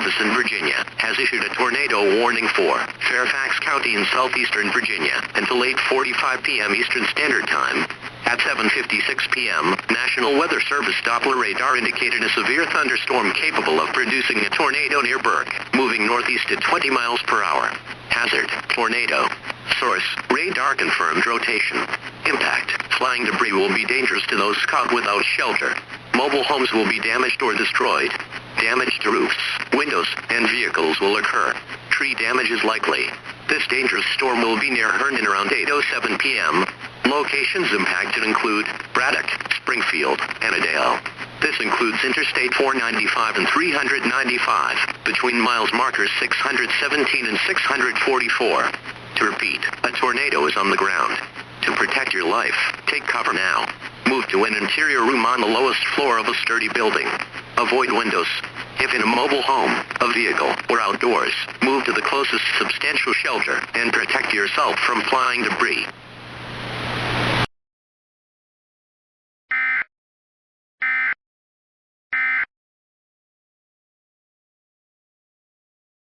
Service in Virginia has issued a tornado warning for Fairfax County in southeastern Virginia until 8:45 p.m. Eastern Standard Time. At 7:56 p.m., National Weather Service Doppler radar indicated a severe thunderstorm capable of producing a tornado near Burke, moving northeast at 20 miles per hour. Hazard: tornado. Source: radar confirmed rotation. Impact: flying debris will be dangerous to those caught without shelter. Mobile homes will be damaged or destroyed. Damage to roofs, windows, and vehicles will occur. Tree damage is likely. This dangerous storm will be near Herndon around 8:07 p.m. Locations impacted include Braddock, Springfield, and Adale. This includes Interstate 495 and 395, between miles markers 617 and 644. To repeat, a tornado is on the ground. To protect your life, take cover now. Move to an interior room on the lowest floor of a sturdy building. Avoid windows. If in a mobile home, a vehicle, or outdoors, move to the closest substantial shelter and protect yourself from flying debris.